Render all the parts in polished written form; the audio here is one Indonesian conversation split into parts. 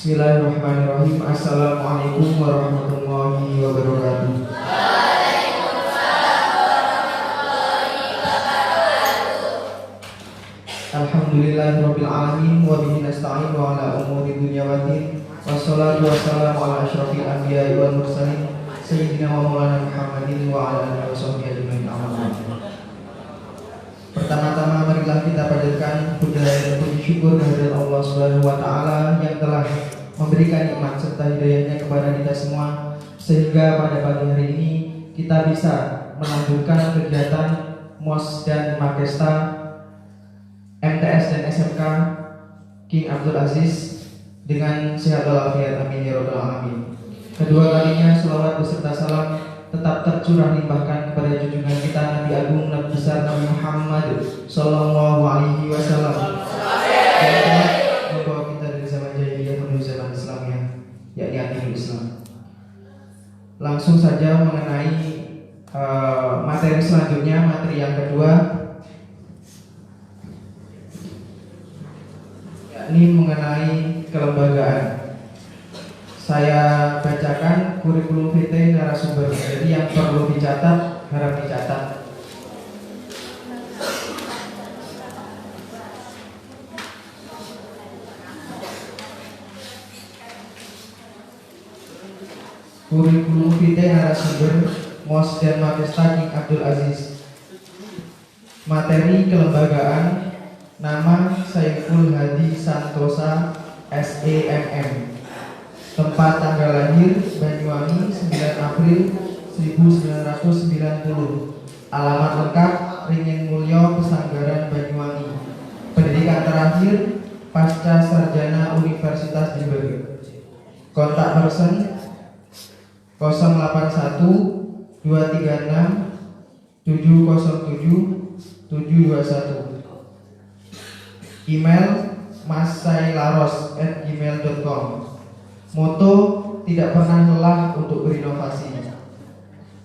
Bismillahirrahmanirrahim. Assalamualaikum warahmatullahi wabarakatuh. Alhamdulillahirabbil alamin wa bihi nasta'in wa ala umuri dunya waddin. Wassalatu wassalamu ala asyrofil anbiya'i wal mursalin sayyidina wa maulana Muhammadin wa ala alihi washabbihi ajmain. Pertama-tama marilah kita panjatkan puja dan puji syukur kehadirat Allah Subhanahu wa taala yang telah memberikan nikmat serta hidayahnya kepada kita semua sehingga pada pagi hari ini kita bisa melanjutkan kegiatan MOS dan Makesta MTS dan SMK King Abdul Aziz dengan sehat walafiat, amin ya rabbal alamin. Kedua kalinya selawat beserta salam tetap tercurah limpahkan kepada junjungan kita Nabi Agung Nabi besar Nabi Muhammad Sallallahu Alaihi Wasallam yang telah membawa kita dari zaman jahiliyah menuju zaman Islamnya, yakni akhirul Islam. Langsung saja mengenai materi selanjutnya, materi yang kedua, yakni mengenai kelembagaan. Saya bacakan kurikulum vitae narasumber. Jadi yang perlu dicatat, harap dicatat. Kurikulum vitae narasumber MOS dan Makesta King Abdul Aziz. Materi kelembagaan: nama Saiful Hadi Santosa SEMM. Tempat tanggal lahir Banyuwangi 9 April 1990. Alamat lengkap Ringin Mulyo Pesanggaran Banyuwangi. Pendidikan terakhir pasca sarjana Universitas Jember. Kontak person 081 236 707 721. Email massailaros@gmail.com. Moto: tidak pernah lelah untuk berinovasi.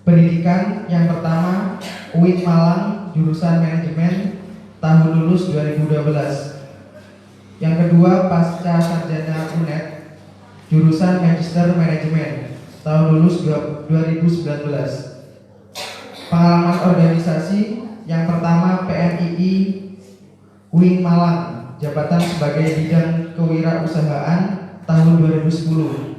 Pendidikan yang pertama UIN Malang, jurusan manajemen, tahun lulus 2012. Yang kedua pasca sarjana UNED, jurusan magister manajemen, tahun lulus 2019. Pengalaman organisasi yang pertama PMII UIN Malang, jabatan sebagai bidang kewirausahaan, tahun 2010.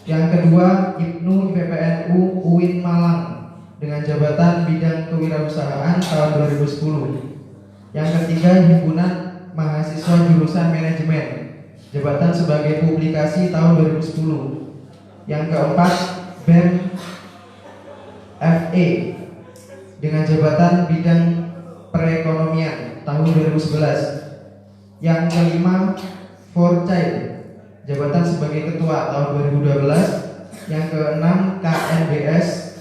Yang kedua IPNU IPPNU UIN Malang dengan jabatan bidang kewirausahaan, tahun 2010. Yang ketiga Himpunan Mahasiswa Jurusan Manajemen, jabatan sebagai publikasi, tahun 2010. Yang keempat BEM FE dengan jabatan bidang perekonomian, tahun 2011. Yang kelima Forchild, jabatan sebagai ketua, tahun 2012. Yang keenam KNBS,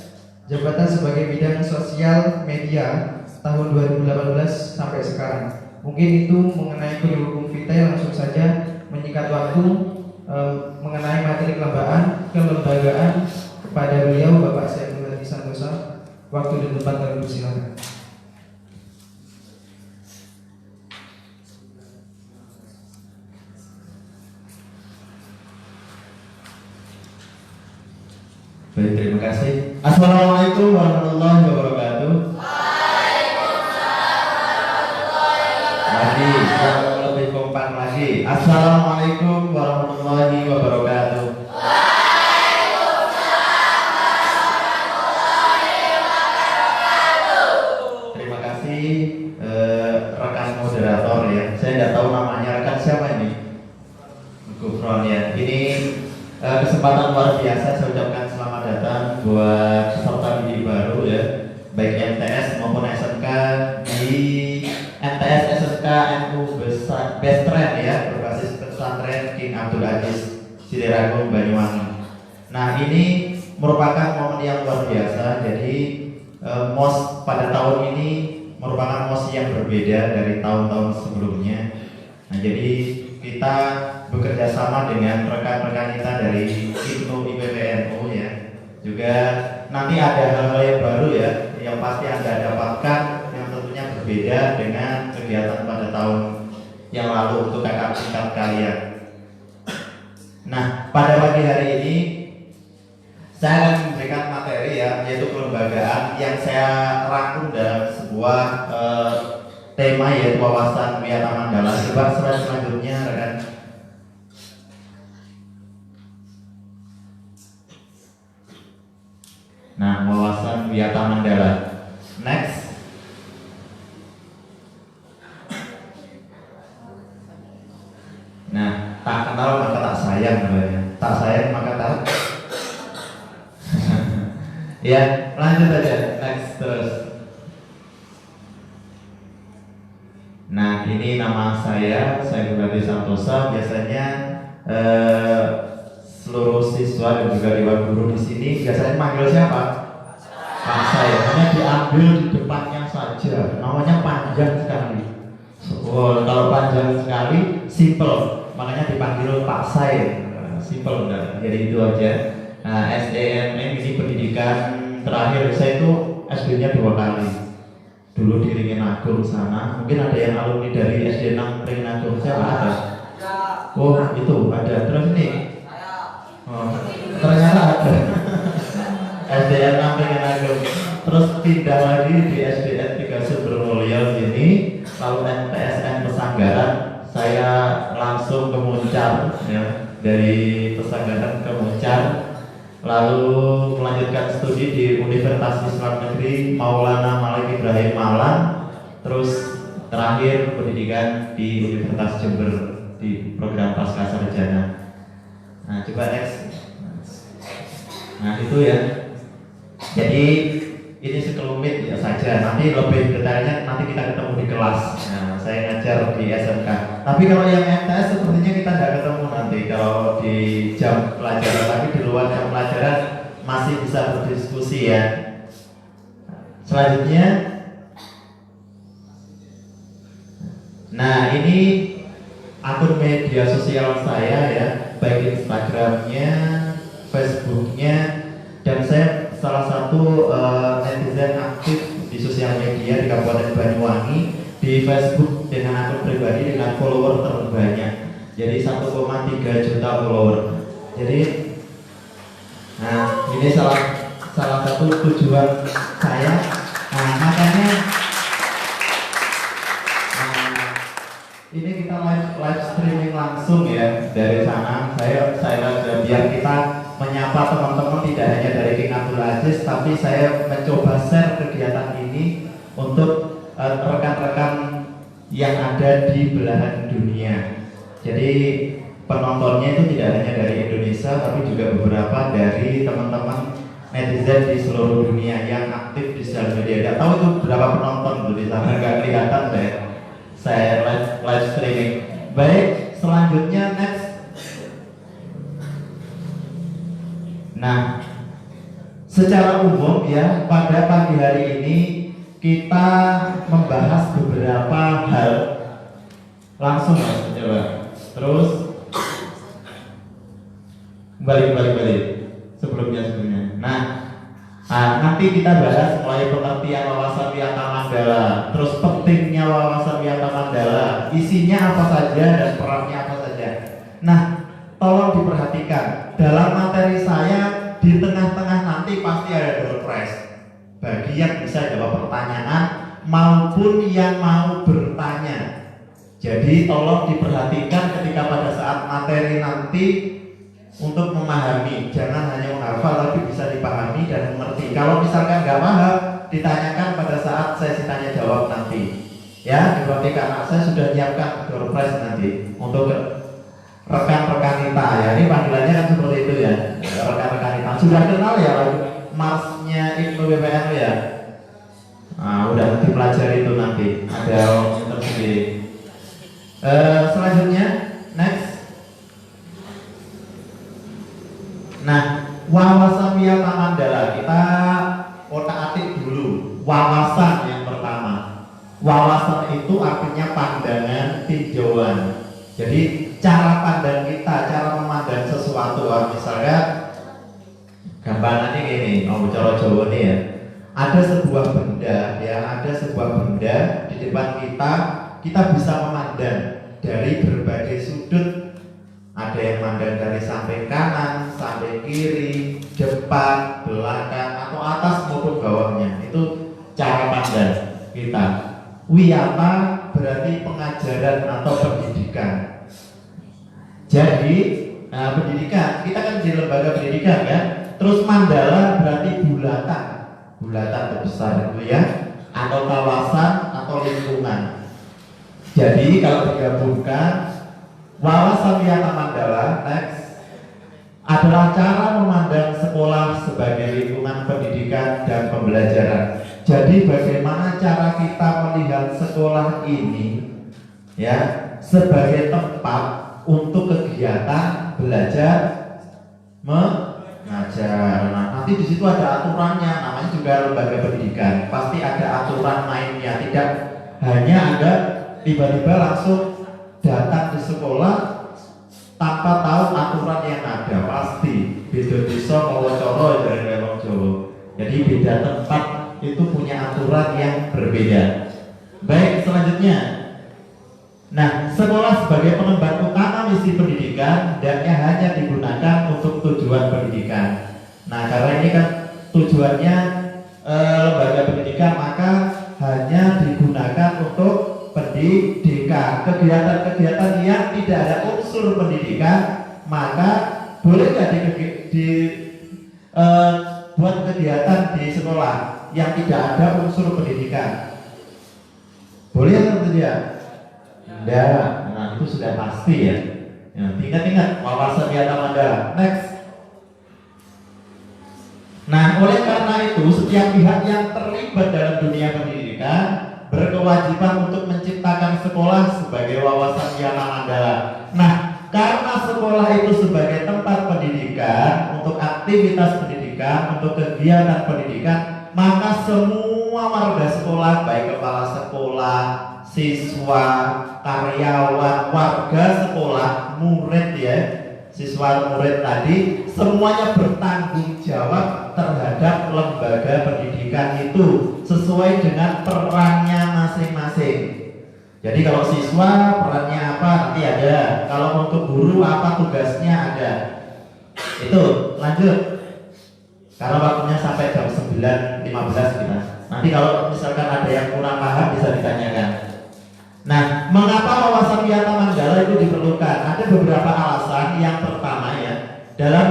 jabatan sebagai bidang sosial media, tahun 2018 sampai sekarang. Mungkin itu mengenai kurikulum vitae. Langsung saja menyingkat waktu mengenai materi kelembagaan kepada beliau Bapak Saiful Hadi Santosa. Waktu dan tempat terpersilakan. Baik, terima kasih. Assalamualaikum warahmatullahi wabarakatuh. Lagi, yang lebih kompak lagi. Assalamualaikum warahmatullahi wabarakatuh. Terima kasih rekan moderator ya. Saya tidak tahu namanya, rekan siapa ini? Gufron ya. Ini kesempatan luar biasa. Saya ucapkan selamat datang buat peserta didik baru ya, baik MTS maupun SMK di MTS SMK NU Bestren ya, berbasis pesantren King Abdul Aziz Sideragung Banyuwangi. Nah, ini merupakan momen yang luar biasa. Jadi MOS pada tahun ini merupakan MOS yang berbeda dari tahun-tahun sebelumnya. Nah, jadi kita bekerja sama dengan rekan-rekan kita dari IPNU IPPNU ya. Juga nanti ada hal-hal yang baru ya, yang pasti Anda dapatkan yang tentunya berbeda dengan kegiatan pada tahun yang lalu untuk kakak tingkat kalian. Nah, pada pagi hari ini saya akan memberikan materi ya, yaitu kelembagaan yang saya rangkum dalam sebuah tema, yaitu wawasan Wiyata Mandala. Coba slide selanjutnya rekan. Nah, wawasan Wiyata Mandala. Next. Nah, tak kenal maka tak sayang namanya. Tak sayang maka tak. Ya, lanjut aja. Next terus. Nah, ini nama saya Bupati Santosa. Biasanya seluruh siswa dan juga dewan guru di sini biasanya manggil siapa? Pak saya. Hanya diambil di depannya saja. Namanya panjang sekali. Oh, kalau panjang sekali, simple. Makanya dipanggil Pak saya. Simple benar. Jadi itu aja. Nah, SDNM ini pendidikan terakhir saya itu SD-nya 2 kali. Dulu di Ringin Agung sana. Mungkin ada yang alumni dari SD 6 Ringin Agung. Siapa ada? Oh, itu ada. Terus ini? Oh, ternyata ada. SDN 6 Ringin Agung. Terus pindah lagi di SDN 3 Sumbermulyo ini. Lalu MTSN Pesanggaran. Saya langsung ke Muncar ya. Dari Pesanggaran ke Muncar. Lalu melanjutkan studi di Universitas Islam Negeri Maulana Malik Ibrahim Malang. Terus terakhir pendidikan di Universitas Jember di program Pascasarjana. Nah, coba next. Nah, itu ya. Jadi ini sekelumit ya saja. Nanti lebih detailnya nanti kita ketemu di kelas. Nah, saya ngajar di SMK. Tapi kalau yang MTS sepertinya kita tidak ketemu nanti. Kalau di jam pelajaran, tapi di luar jam pelajaran masih bisa berdiskusi ya. Selanjutnya, nah ini akun media sosial saya ya, baik Instagramnya, Facebooknya, dan saya salah satu netizen aktif di sosial media di Kabupaten Banyuwangi. Di Facebook dengan akun pribadi dengan follower terbanyak, jadi 1,3 juta follower. Jadi, nah ini salah satu tujuan saya. Nah, makanya ini kita live streaming langsung ya dari sana. Saya biar kita menyapa teman-teman tidak hanya dari King Abdul Aziz, tapi saya mencoba share kegiatan ini untuk rekan-rekan yang ada di belahan dunia. Jadi penontonnya itu tidak hanya dari Indonesia, tapi juga beberapa dari teman-teman netizen di seluruh dunia yang aktif di sosial media. Gak tahu itu berapa penonton tuh di sana, nggak kelihatan saya live streaming. Baik, selanjutnya next. Nah, secara umum ya pada pagi hari ini kita membahas beberapa hal langsung mas, coba. Terus balik sebelumnya. Nah, nanti kita bahas mulai pengertian wawasan Wiyata Mandala, terus pentingnya wawasan Wiyata Mandala, isinya apa saja dan perannya apa saja. Nah, tolong diperhatikan dalam materi saya di tengah-tengah nanti pasti ada door prize. Bagi yang bisa jawab pertanyaan maupun yang mau bertanya. Jadi tolong diperhatikan ketika pada saat materi nanti untuk memahami, jangan hanya menghafal tapi bisa dipahami dan mengerti. Kalau misalkan nggak paham, ditanyakan pada saat sesi tanya jawab nanti. Ya, diperhatikan. Saya sudah siapkan door prize nanti untuk rekan-rekan kita ya. Ini panggilannya kan seperti itu ya. Rekan-rekan kita sudah kenal ya Marsnya Ibnu BPN ya. Nah, udah dipelajari itu nanti. Ada tersendiri. Selanjutnya next. Nah, wawasan Wiyata Mandala kita otak-atik dulu. Wawasan yang pertama. Wawasan itu artinya pandangan, tinjauan. Jadi cara pandang kita, cara memandang sesuatu. Misalnya gambarannya gini, bicara Jawa nih ya. Ada sebuah benda ya, ada sebuah benda di depan kita bisa memandang dari berbagai sudut Ada yang mandang dari samping kanan, samping kiri, depan, belakang, atau atas maupun bawahnya. Itu cara pandang kita. Wiyata berarti pengajaran atau pendidikan. Jadi pendidikan, kita kan di lembaga pendidikan kan. Terus mandala berarti bulatan, bulatan besar itu ya, atau kawasan atau lingkungan. Jadi kalau digabungkan, wawasan wiyata mandala next adalah cara memandang sekolah sebagai lingkungan pendidikan dan pembelajaran. Jadi bagaimana cara kita melihat sekolah ini ya sebagai tempat untuk kegiatan belajar mengajar. Nah, nanti di situ ada aturannya, namanya juga lembaga pendidikan. Pasti ada aturan mainnya, tidak hanya ada tiba-tiba langsung datang di sekolah tanpa tahu aturan yang ada. Pasti beda desa Mawacoro dari Lewong Jawa. Jadi beda tempat itu punya aturan yang berbeda. Baik, selanjutnya. Nah, sekolah sebagai pengemban utama misi pendidikan hendaknya hanya digunakan untuk tujuan pendidikan. Nah, karena ini kan tujuannya lembaga pendidikan, maka hanya digunakan untuk pendidikan. Kegiatan-kegiatan yang tidak ada unsur pendidikan, maka boleh nggak buat kegiatan di sekolah yang tidak ada unsur pendidikan? Boleh atau tidak? Tidak. Nah, itu sudah pasti ya. Ingat-ingat wawasan wiyata mandala. Next. Nah, oleh karena itu setiap pihak yang terlibat dalam dunia pendidikan berkewajiban untuk menciptakan sekolah sebagai wawasan wiyata mandala. Nah, karena sekolah itu sebagai tempat pendidikan, untuk aktivitas pendidikan, untuk kegiatan pendidikan, maka semua warga sekolah, baik kepala sekolah, siswa, karyawan, warga sekolah, murid ya, siswa murid tadi, semuanya bertanggung jawab terhadap lembaga pendidikan itu sesuai dengan perannya masing-masing. Jadi kalau siswa perannya apa nanti ada, kalau untuk guru apa tugasnya ada. Itu lanjut. Karena waktunya sampai jam 9.15 kita. Nanti kalau misalkan ada yang kurang paham bisa ditanyakan. Nah, mengapa wawasan wiyata mandala itu diperlukan? Ada beberapa alasan. Yang pertama ya, dalam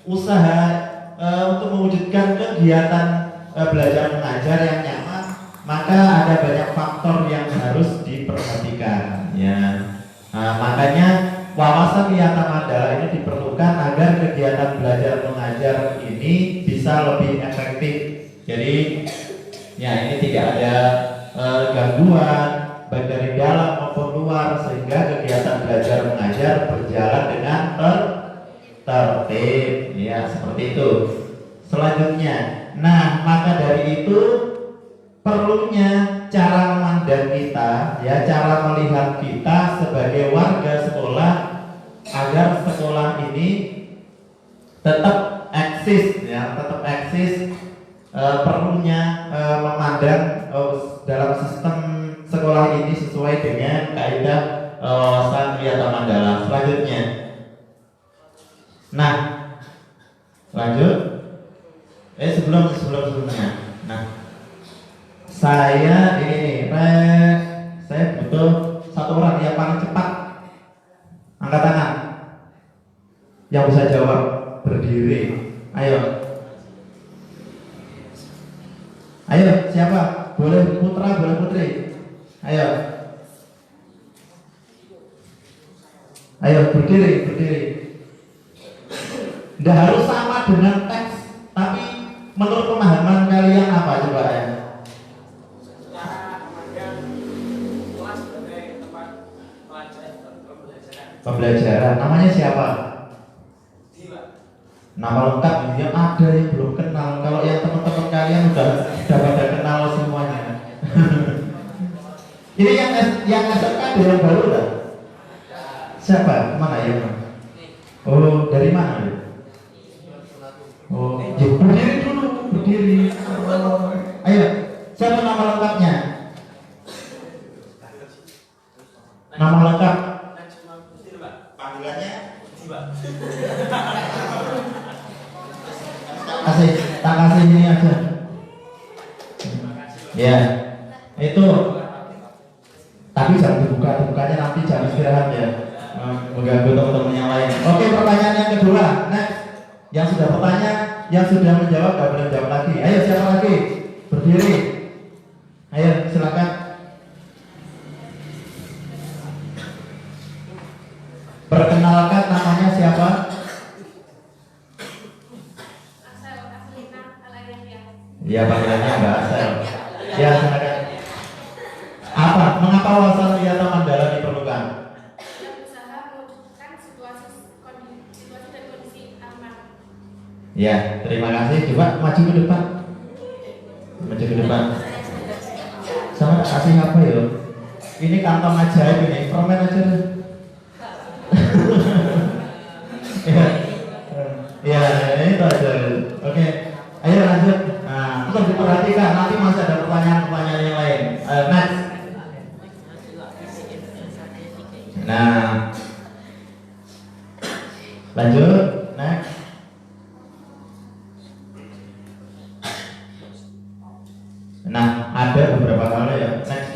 usaha untuk mewujudkan kegiatan belajar mengajar yang nyaman, maka ada banyak faktor yang harus diperhatikan ya. Nah, makanya wawasan wiyata mandala ini diperlukan agar kegiatan belajar mengajar ini bisa lebih efektif. Jadi ya ini tidak ada gangguan baik dari dalam maupun luar, sehingga kegiatan belajar mengajar berjalan dengan tertib ya, seperti itu. Selanjutnya, nah maka dari itu perlunya cara memandang kita ya, cara melihat kita sebagai warga sekolah agar sekolah ini tetap eksis ya, tetap eksis. Perlunya memandang dalam sistem sekolah ini sesuai dengan kaidah wawasan wiyata mandala. Selanjutnya, nah lanjut. Sebelumnya, nah saya ini saya butuh satu orang yang paling cepat angkat tangan yang bisa jawab berdiri. Ayo siapa? Boleh putra, boleh putri. Ayo berdiri. Tidak harus sama dengan teks, tapi menurut pemahaman kalian apa coba ya? Cara memandang kelas sebagai tempat Pembelajaran. Namanya siapa? Diva. Nama lengkap ini ada yang belum kenal. Kalau yang teman-teman kalian udah pada kenal semuanya. Ini yang SMK ada yang baru lah. Siapa? Mana ya? Oh, dari mana? Oh, berdiri dulu, berdiri. Ayo, siapa nama lengkapnya? Nama lengkap? Panggilannya Tak kasih ini aja. Ya, itu. Tapi jangan dibukanya nanti jam istirahat ya, mengganggu teman-teman yang lain. Oke, pertanyaan yang kedua. Next, yang sudah bertanya, yang sudah menjawab, gak boleh jawab lagi. Ayo, siapa lagi? Berdiri. Ayo, silakan. Perkenalkan namanya siapa? Ya, panggilannya Mbak Asel. Ya, silakan. Apa? Mengapa wawasan wisata Mandala diperlukan? Berusaha mewujudkan situasi dan kondisi aman. Ya, terima kasih. Coba maju ke depan. Maju ke depan. Sama kasih apa ya? Ini kantong ajaib ini, permen aja deh. Ya, ini itu aja. Oke, ayo lanjut. Nah, terus diperhatikan. Nanti masih ada pertanyaan-pertanyaan yang lain. Next. Nah, lanjut. Next. Nah, ada beberapa hal ya. Next.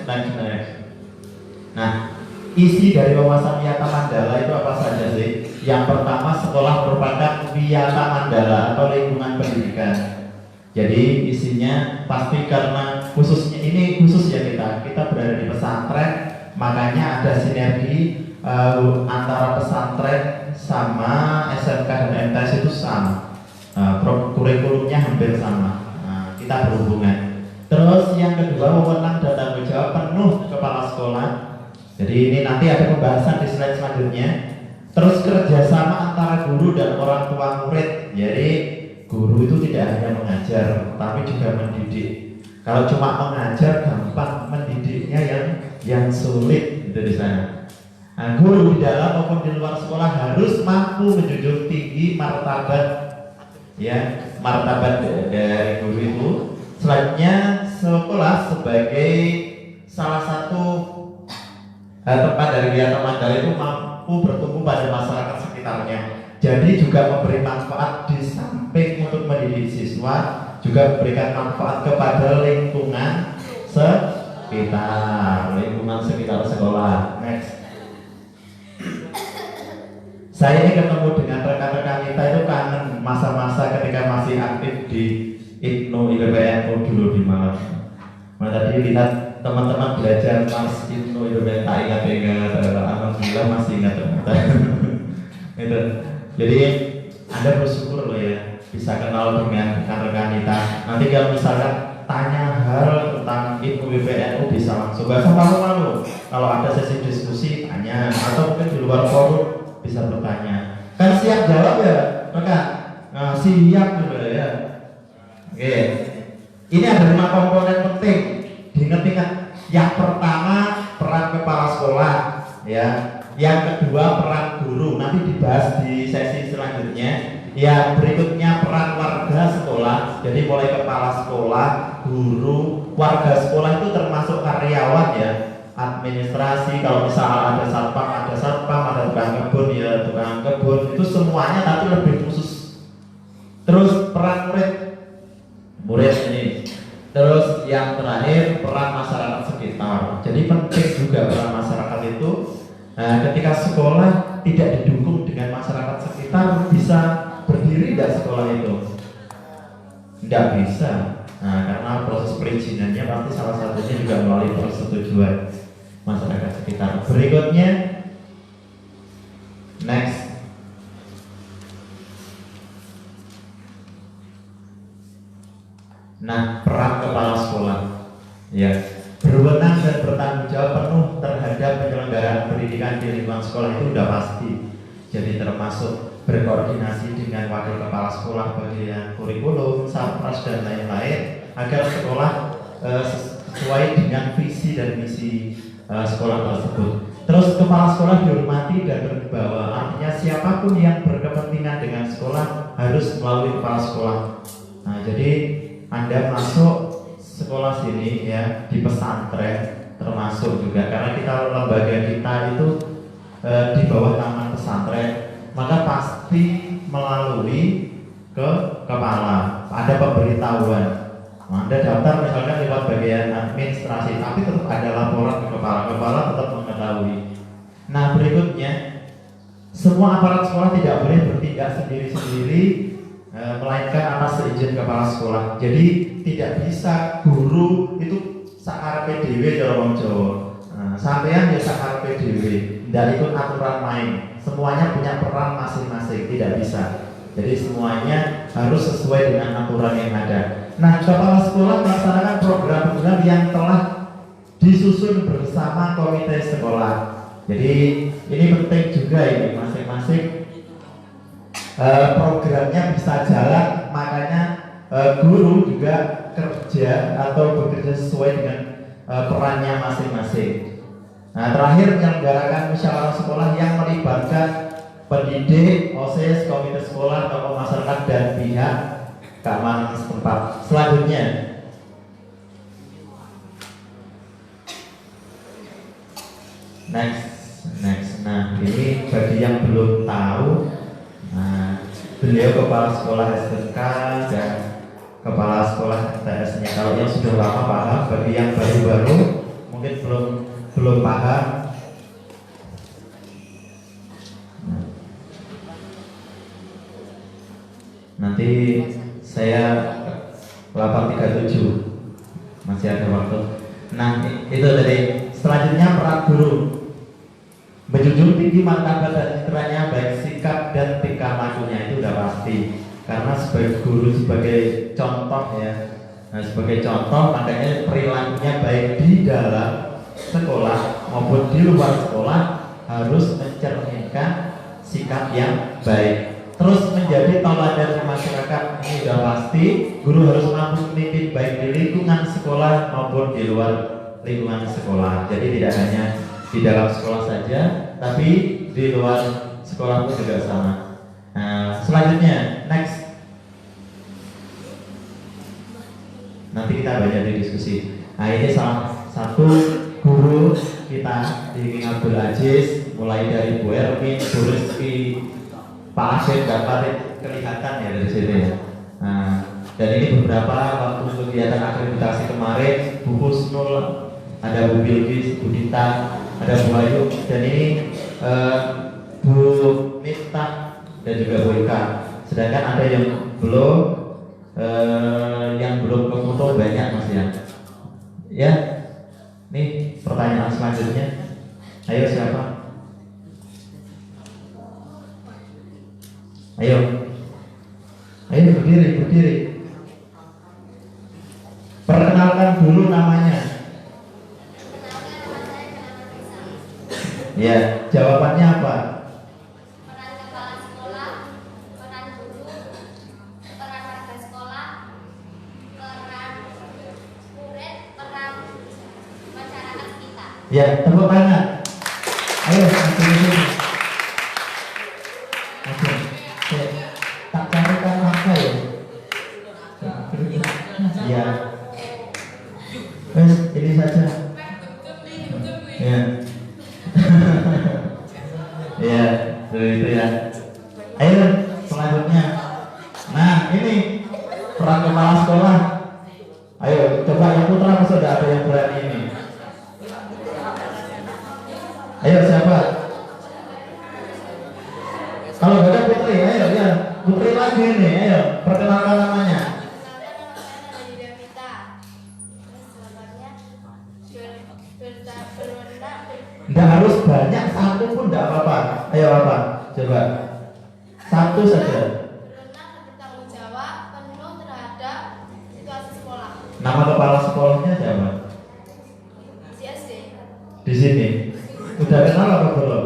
Nah, isi dari wawasan Wiyata Mandala itu apa saja sih? Yang pertama, sekolah merupakan Wiyata Mandala atau lingkungan pendidikan. Jadi isinya pasti karena khususnya ini khusus ya kita berada di pesantren, makanya ada sinergi antara pesantren sama SMK dan MTS itu sama. Kurikulumnya hampir sama. Kita berhubungan. Terus yang kedua, wewenang dan tanggung jawab penuh kepala sekolah. Jadi ini nanti ada pembahasan di slide selanjutnya. Terus kerjasama antara guru dan orang tua murid. Jadi guru itu tidak hanya mengajar, tapi juga mendidik. Kalau cuma mengajar gampang, mendidiknya yang sulit itu di sana. Nah, guru di dalam maupun di luar sekolah harus mampu menjunjung tinggi martabat, ya martabat dari guru itu. Selanjutnya sekolah sebagai salah satu tempat dari Wiyata Mandala itu mampu bertumbuh pada masyarakat sekitarnya. Jadi juga memberi manfaat di samping untuk mendidik siswa, juga memberikan manfaat kepada lingkungan sekitar sekolah. Next. Saya ini ketemu dengan rekan-rekan kita itu kangen masa-masa ketika masih aktif di IPNU IPBNU dulu di Malang. Nah, tadi lihat teman-teman belajar Mas IPNU IPBNU, tak ingat, alhamdulillah masih ingat ternyata. Itu. Jadi Anda bersyukur loh ya bisa kenal dengan rekan-rekan kita. Nanti kalau misalkan tanya hal tentang IPNU IPBNU bisa langsung, gak usah malu-malu. Kalau ada sesi diskusi tanya, atau mungkin di luar forum bisa bertanya. Kan siap jawab ya, rekan? Nah, siap dulu ya. Oke. Ini ada 5 komponen penting diingat-ingat. Yang pertama peran kepala sekolah, ya. Yang kedua peran guru, nanti dibahas di sesi selanjutnya. Yang berikutnya peran warga sekolah, jadi mulai kepala sekolah, guru, warga sekolah itu termasuk karyawan ya, administrasi. Kalau misalnya ada satpam, ada tukang kebun ya, tukang kebun itu semuanya, tapi lebih khusus. Terus peran murid ini. Terus yang terakhir peran masyarakat sekitar. Jadi penting juga peran masyarakat itu. Nah, ketika sekolah tidak didukung dengan masyarakat sekitar, bisa berdiri tidak sekolah itu? Tidak bisa. Nah, karena proses perizinannya pasti salah satunya juga melalui persetujuan masyarakat sekitar. Berikutnya, next. Nah, peran kepala sekolah, ya, berwenang dan bertanggung jawab penuh terhadap penyelenggaraan pendidikan di lingkungan sekolah itu sudah pasti. Jadi termasuk berkoordinasi dengan wakil kepala sekolah bagian kurikulum, satpras dan lain-lain agar sekolah sesuai dengan visi dan misi sekolah tersebut. Terus kepala sekolah dihormati dan berwibawa, artinya siapapun yang berkepentingan dengan sekolah harus melalui kepala sekolah. Nah, jadi Anda masuk sekolah sini ya di pesantren termasuk juga karena kita lembaga kita itu di bawah naungan pesantren. maka pasti melalui ke kepala. Ada pemberitahuan. Anda daftar misalkan lewat bagian administrasi, tapi tetap ada laporan ke kepala. Kepala tetap mengetahui. Nah, berikutnya, semua aparat sekolah tidak boleh bertindak sendiri-sendiri, melainkan atas seizin kepala sekolah. Jadi tidak bisa guru itu sakarepe dhewe cara wong Jawa. Sampean ya sakarepe dhewe, tidak ikut aturan main. Semuanya punya peran masing-masing, tidak bisa. Jadi semuanya harus sesuai dengan aturan yang ada. Nah, kepala sekolah melaksanakan program-program yang telah disusun bersama komite sekolah. Jadi ini penting juga ini masing-masing programnya bisa jalan, makanya guru juga kerja atau bekerja sesuai dengan perannya masing-masing. Nah, terakhir menyelenggarakan musyawarah sekolah yang melibatkan pendidik, OSIS, komite sekolah, tokoh masyarakat dan pihak keamanan setempat. Selanjutnya, next. Nah, ini bagi yang belum tahu, nah, beliau kepala sekolah SMK dan kepala sekolah TS-nya. Kalau yang sudah lama paham, bagi yang baru-baru mungkin belum paham. Nanti saya 8.37 masih ada waktu. Nah, itu tadi. Selanjutnya peran guru menjunjung tinggi martabat dan citranya, baik sikap dan tingkah lakunya itu udah pasti. Karena sebagai guru, sebagai contoh ya. Nah, sebagai contoh makanya perilakunya baik di dalam sekolah maupun di luar sekolah harus mencerminkan sikap yang baik. Terus menjadi tauladan masyarakat, ini udah pasti. Guru harus mampu memimpin baik di lingkungan sekolah maupun di luar lingkungan sekolah. Jadi tidak hanya di dalam sekolah saja, tapi di luar sekolah pun juga sama. Nah, selanjutnya, next. Nanti kita banyak diskusi. Nah, ini salah satu guru kita di King Abdul Aziz, mulai dari Bu Ermin, Bu Rizky, Pak Asyid, dapat kelihatan ya dari sini ya. Nah, dan ini beberapa waktu kegiatan akreditasi kemarin, Bu Husnul, ada Bu Bilqis, Bu Dita, ada Bu Ayu, dan ini Bu Miftah dan juga Bu Ika. Sedangkan ada yang belum ke foto banyak mas ya. Ya, nih pertanyaan selanjutnya. Ayo siapa? Ayo berdiri. Perkenalkan dulu namanya. Ya, jawabannya apa? Peran kepala sekolah, peran guru, peran warga sekolah, peran murid, peran masyarakat sekitar. Ya, tepuk tangan. Ayo, sini. Oke. Tak carikan apa ya? Ya. Ini saja. Ya. Ya, itu ya. Ayo, selanjutnya. Nah, ini peran kepala sekolah. Ayo, coba yang putra sudah ada yang berani ini. Ayo siapa? Kalau gak ada putri, ayo ya. Putri lagi ini, ayo perkenalkan namanya. Nggak harus banyak, satu pun nggak apa-apa. Ayo apa? Coba satu saja. Berwenang dan bertanggung jawab penuh terhadap situasi sekolah. Nama kepala sekolahnya siapa? CSD. Di sini. Udah kenal apa belum?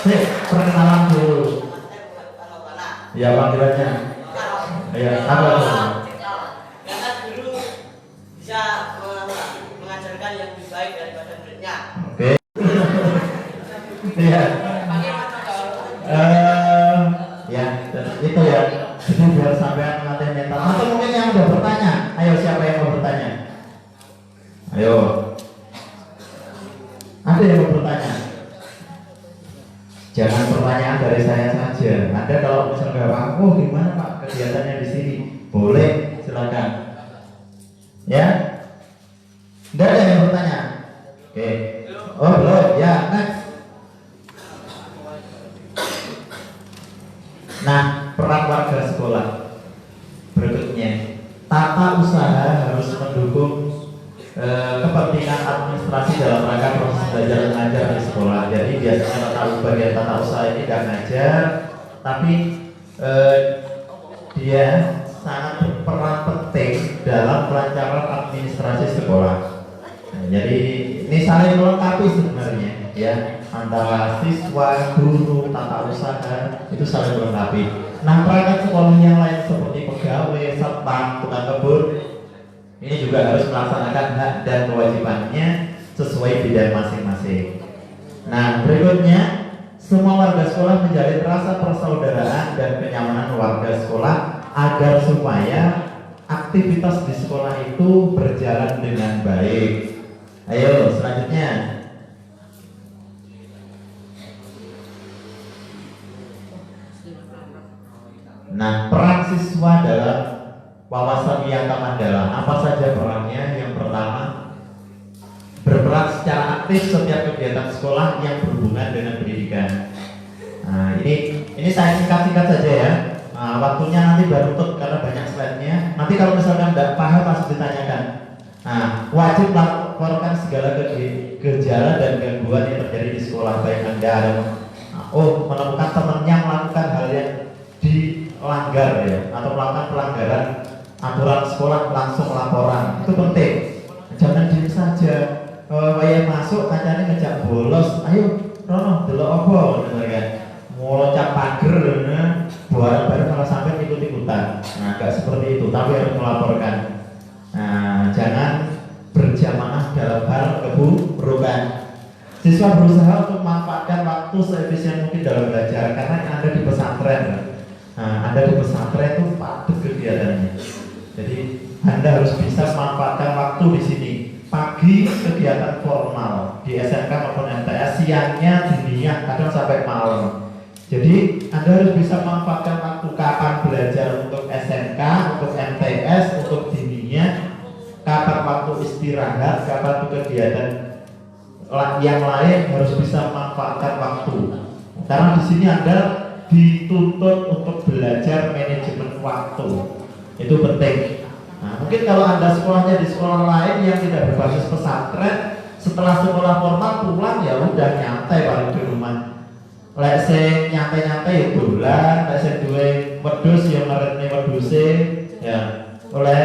Perkenalan dulu. Ya, panggilannya. Ya, apa tuh? Karena guru bisa mengajarkan yang lebih baik daripada muridnya. Oke. Iya. Ya, itu ya. Jadi biar sampai melatih mental. Atau mungkin yang udah bertanya. Ayo, siapa yang mau bertanya? Ayo. Ada yang mau bertanya? Jangan pertanyaan dari saya saja. Anda kalau misalnya Pak, oh gimana Pak kegiatannya di sini? Boleh, silakan. Ya? Tidak ada yang bertanya? Oke. Oh belum, ya next. Nah, peran warga sekolah berikutnya. Tata usaha harus mendukung kepentingan administrasi dalam rangka proses belajar mengajar di sekolah. Jadi biasanya bagian tata usaha ini tidak ngajar, tapi dia sangat berperan penting dalam pelancaran administrasi sekolah. Nah, jadi ini saling melengkapi sebenarnya, ya, antara siswa, guru, tata usaha itu saling melengkapi. Nah, perangkat sekolah yang lain seperti pegawai, satpam, tukang kebun ini juga harus melaksanakan hak dan kewajibannya sesuai bidang masing-masing. Nah, berikutnya, semua warga sekolah menjalin rasa persaudaraan dan kenyamanan warga sekolah agar supaya aktivitas di sekolah itu berjalan dengan baik. Ayo, selanjutnya. Nah, peran siswa dalam wawasan Wiyaka Mandala, apa saja perannya? Yang pertama, berperan secara aktif setiap kegiatan sekolah yang berhubungan dengan pendidikan. Nah, ini saya singkat-singkat saja ya. Nah, waktunya nanti baru tutup karena banyak slide-nya. Nanti kalau misalkan tidak paham masih ditanyakan. Nah, wajib laporkan segala gejala dan gangguan yang terjadi di sekolah, baik Anda menemukan temannya melakukan hal yang dilanggar ya, atau melakukan pelanggaran aturan sekolah, langsung laporan. Itu penting. Jangan diem saja. Kayak masuk kancane ngejak bolos, ayo Rono delok apa ngono kan. Mau loncat pager bareng malah sampai ikut-ikutan. Nah, enggak seperti itu, tapi harus melaporkan. Nah, jangan berjamaah dalam hal keburukan. Siswa berusaha untuk memanfaatkan waktu seefisien mungkin dalam belajar karena yang ada di pesantren. Nah, Anda di pesantren itu padat kegiatannya. Jadi Anda harus bisa memanfaatkan waktu di sini. Pagi kegiatan formal di SMK maupun MTS, siangnya diniyah kadang sampai malam. Jadi Anda harus bisa memanfaatkan waktu kapan belajar untuk SMK, untuk MTS, untuk diniyah, kapan waktu istirahat, kapan kegiatan yang lain, harus bisa memanfaatkan waktu. Karena di sini Anda dituntut untuk belajar manajemen waktu. Itu penting. Nah, mungkin kalau Anda sekolahnya di sekolah lain yang tidak berbasis pesantren, setelah sekolah formal pulang ya udah nyantai paling di rumah. Lek sing nyantai-nyantai ya dolan, lek sing duwe wedhus ya ngerene wedhuse ya. Oleh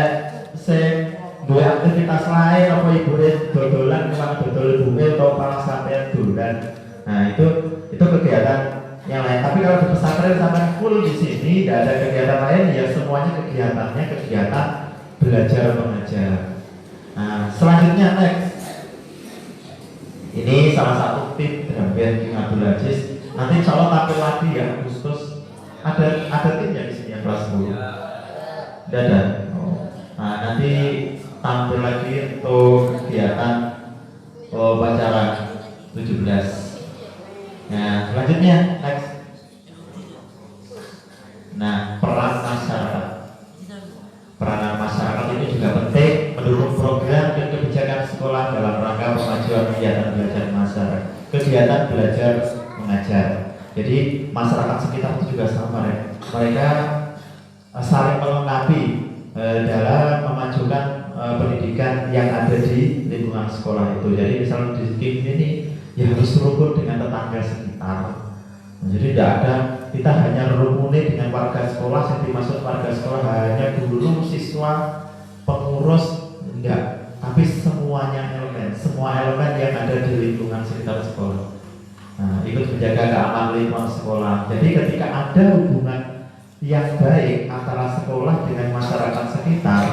sing duwe aktivitas lain apa ibune dodolan memang dodol ibuke atau malah sampean dolan. Nah, itu kegiatan yang lain. Tapi kalau di pesantren sampai full di sini tidak ada kegiatan lain, ya semuanya kegiatannya kegiatan belajar mengajar. Nah, selanjutnya next. Ini salah satu tip dari King Abdul Aziz. Nanti insya Allah tampil lagi ya Agustus. Ada timnya di sini yang kelas 10. Tidak ada. Nah, nanti tampil lagi untuk kegiatan upacara 17. Nah, selanjutnya next. Nah, peran masyarakat. Peranan masyarakat ini juga penting mendukung program dan kebijakan sekolah dalam rangka pemajuan kegiatan belajar masyarakat, kegiatan belajar mengajar. Jadi masyarakat sekitar itu juga sama ya. Mereka saling melengkapi dalam memajukan pendidikan yang ada di lingkungan sekolah itu. Jadi misalnya di tim ini ya harus rukun dengan tetangga sekitar. Jadi tidak ada kita hanya rukuni dengan warga sekolah, yang dimaksud warga sekolah hanya guru, siswa, pengurus, enggak, tapi semua elemen yang ada di lingkungan sekitar sekolah. Nah, ikut menjaga keamanan lingkungan sekolah. Jadi ketika ada hubungan yang baik antara sekolah dengan masyarakat sekitar,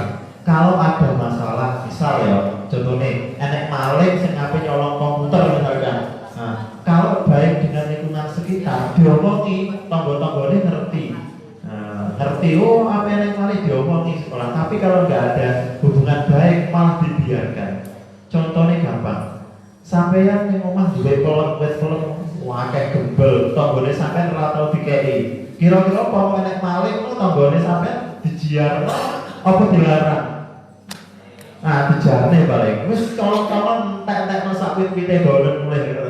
kalau ada masalah, misal ya, contohnya enek maling sing ngapain nyolong komputer misalkan. Nah, kalau baik dengan lingkungan sekitar, diomongi, tonggo-tonggone ngerti. Ngerti, oh apa yang maling diomongi sekolah. Tapi kalau nggak ada hubungan baik, malah dibiarkan. Contohnya gampang. Sampeyan ning omah duwe kolong wis kolong akeh gembel, tanggane sampeyan ora tau dikeki. Kira-kira apa enek maling ku tanggane sampeyan dijiarno apa dilarang? Nah, dijarne paling. Wis colong-colong entek-entekno sak wit-wite dolen mulai gitu.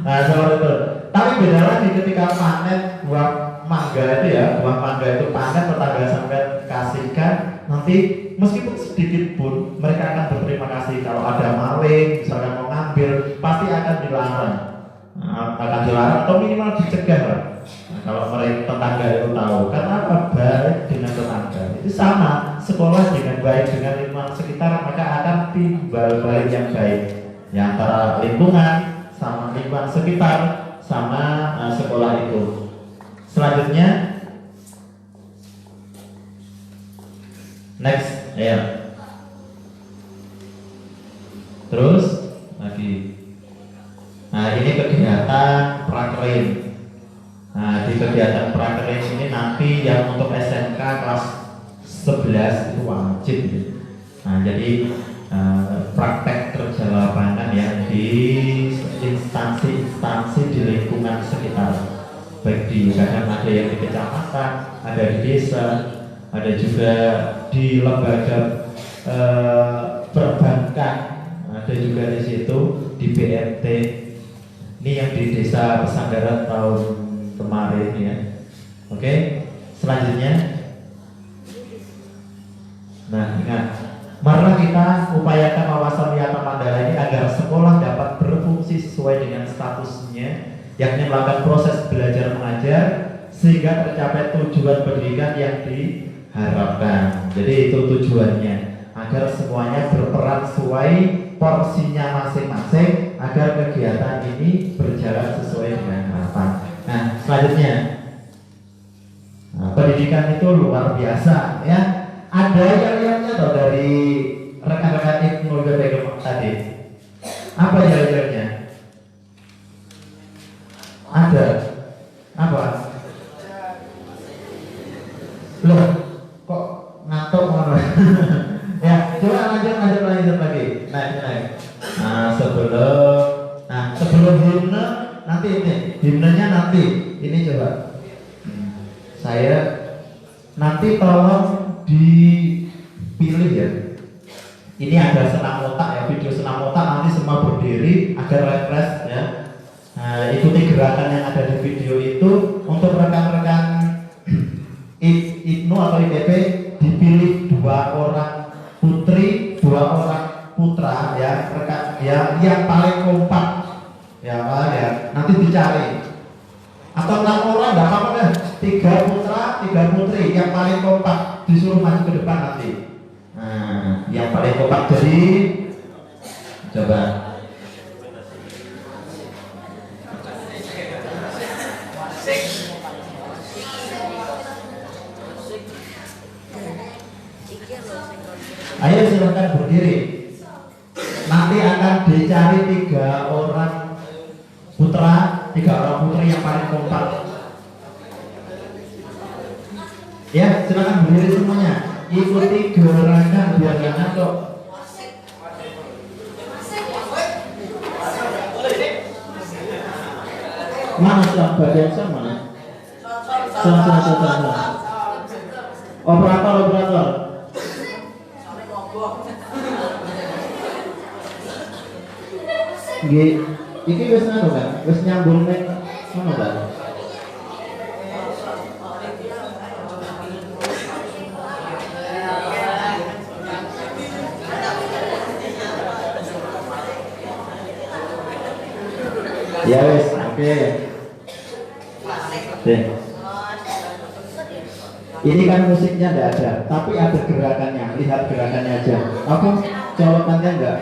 Nah, seperti itu. Tapi beda lagi ketika panen buah mangga itu ya, buah mangga itu panen tetangga sampeyan kasihkan, nanti meskipun sedikit pun mereka akan berterima kasih. Kalau ada maling misalkan mau ngambil pasti akan dilarang, atau minimal dicegah lah. Nah, kalau mereka tetangga itu tahu, karena apa? Baik dengan tetangga itu sama, sekolah dengan baik dengan lingkungan sekitar maka akan timbal balik yang baik ya, antara lingkungan sama lingkungan sekitar sama sekolah itu. Selanjutnya next ya. Terus lagi. Nah, ini kegiatan prakerin. Nah, di kegiatan prakerin ini nanti yang untuk SMK kelas 11 itu wajib. Nah, jadi praktek kerja lapangan ya di instansi-instansi di lingkungan sekitar. Baik di kadang ada yang di kecamatan, ada di desa, ada juga di lembaga perbankan, ada juga di situ di BMT. Ini yang di desa Pesanggaran tahun kemarin ya. Oke, selanjutnya. Nah, ingat, marilah kita upayakan wawasan Wiyata Mandala ini agar sekolah dapat berfungsi sesuai dengan statusnya, yakni melakukan proses belajar mengajar sehingga tercapai tujuan pendidikan yang diharapkan. Jadi itu tujuannya, agar semuanya berperan sesuai porsinya masing-masing agar kegiatan ini berjalan sesuai dengan harapan. Nah, selanjutnya, pendidikan itu luar biasa ya. Ada yang lihatnya atau dari rekan-rekan Ibnu Begum tadi? Apa jalan-jalannya? Ada apa? Loh, kok ngantuk mana? Ya, coba lanjut lagi. Naik. Nah, sebelum himne nanti ini, himnenya nanti. Ini coba. Saya nanti tolong dipilih ya. Ini ada senam otak ya, video senam otak nanti semua berdiri agar refresh ya. Nah, ikuti gerakan yang ada di video itu. Untuk rekan-rekan Ibnu atau IPP dipilih 2 orang putri, 2 orang putra ya, rekan ya yang paling kompak ya Pak ya. Nanti dicari. Atau 6 orang enggak apa-apa deh. 3 putra, 3 putri yang paling kompak disuruh maju ke depan nanti. Nah, yang paling kompak jadi coba. Ayo silakan berdiri. Nanti akan dicari 3 orang putra, 3 orang putri yang paling kompak. Ya, silakan berdiri semuanya. Ikuti gerakan biar nggak ngantuk. Mana sudah bagian sama? Sana. Operator. Nggih, iki wis anu kan? Wis nyambung ning ngono kan? Ya wis, oke. Ini kan musiknya enggak ada, tapi ada gerakannya. Lihat gerakannya aja. Oke, colokannya enggak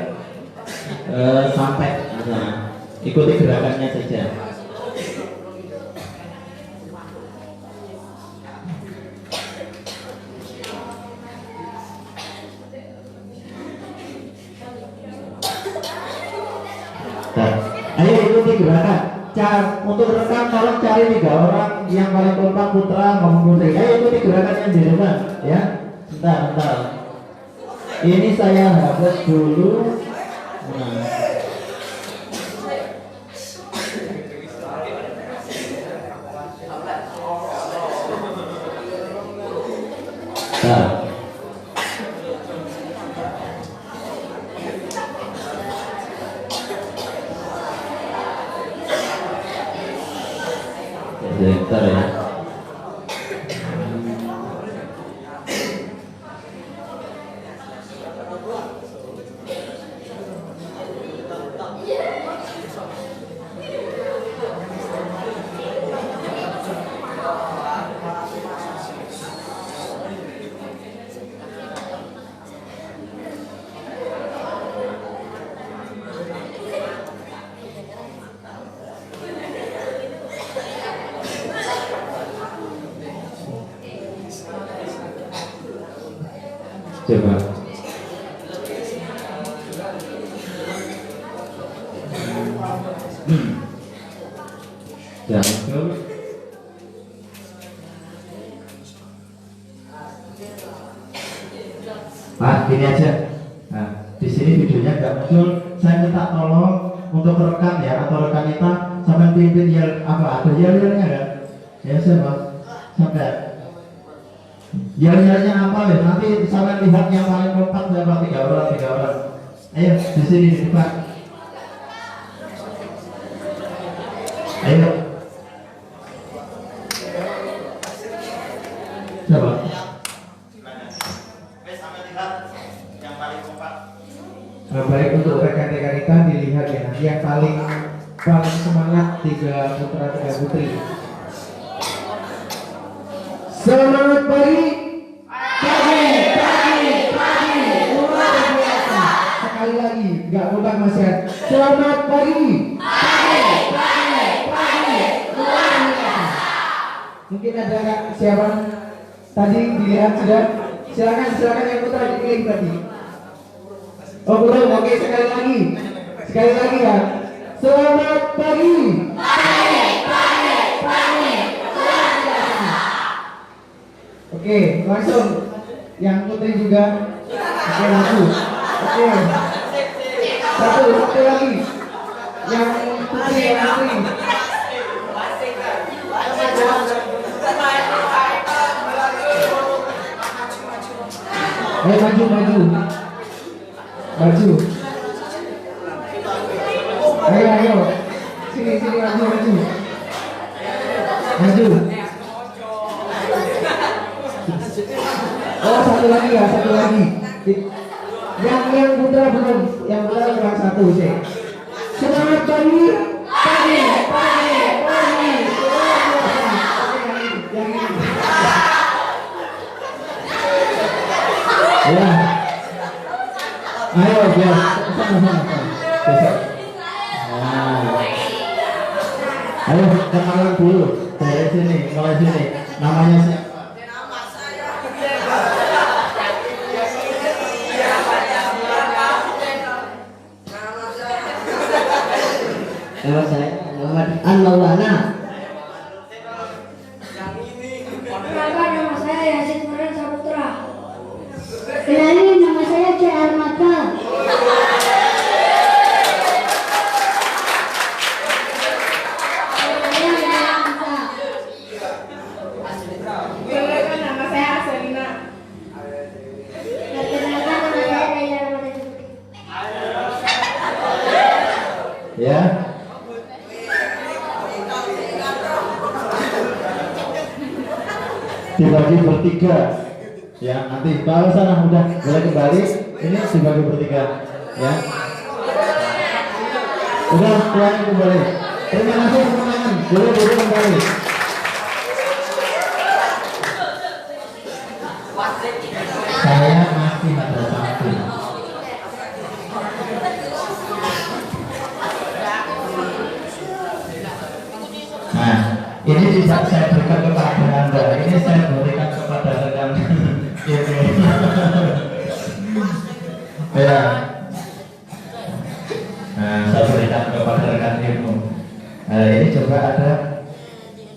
sampai. Nah, ikuti gerakannya saja. gerakan. Untuk rekam tolong cari 3 orang yang paling kompak, putra maupun putri. Ayo ikuti gerakan yang di depan, ya. Bentar. Ini saya hapus dulu. Nah. Bentar ya. Coba. Jangan. Gini aja. Nah, di sini videonya nggak muncul. Saya minta tolong untuk rekan ya, atau rekan kita sampai pimpin yel apa? Ada yel-yelnya kan? Ya siapa? Sampai. Yel-yelnya apa ya? Nanti sampai lihat yang paling kompak berapa? 3 orang. Ayo di sini di depan. Ayo. Coba. Baik, untuk rekan-rekan kita dilihat ya, nanti yang paling semangat 3 putra 3 putri. Selamat pagi. Luar biasa. Sekali lagi, nggak mudah Mas ya. Selamat pagi. Luar biasa. Mungkin ada siapa tadi dilihat sudah. Silakan yang putra dipilih tadi. Oh belum, oke sekali lagi ya. Selamat pagi. Oke, langsung yang putri juga. Oke, langsung. Oke. Satu lagi. Yang putri. Ayo maju. Ayo. Sini maju. Oh, satu lagi. Yang putra belum, yang putra kurang 1 sih. Selamat pagi. Ya. Ayo biar sama-sama. Besok. Nah. Ayo kenalan dulu dari sini, mulai sini. Namanya siapa? Nama saya. Nama saya Muhammad An-Maulana. Perkenalkan, nama saya Yasin Maran Saputra. Kenalin, nama saya C. Armata. Perkenalkan, nama saya Aselina. Perkenalkan, nama saya Daya Ramadhan. Ya. Dibagi bertiga. Ya, nanti kalau sana udah boleh kembali. Ini dibagi bertiga. Ya. Udah semuanya kembali. Terima kasih teman-teman. Boleh kembali. Saya masih ada satu. Nah, ini tidak saya berikan kepada Anda. Ini saya berikan kepada rekan ini. Ya. Nah, saya berikan kepada rekan ilmu. Ini coba ada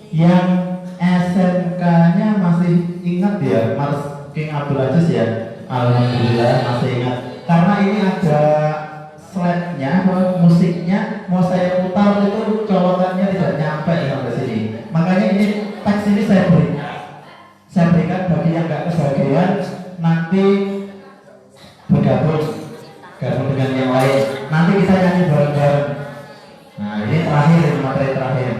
yang SMK-nya masih ingat ya, Mas King Abdul Aziz ya. Alhamdulillah masih ingat. Karena ini ada slide-nya, musiknya mau saya putar itu colokannya tidak nyampe sampai sini. Makanya ini teks ini saya berikan bagi yang nggak kebagian nanti bergabung dengan yang lain. Nanti kita nyanyi bareng-bareng. Nah ini terakhir, materi terakhir.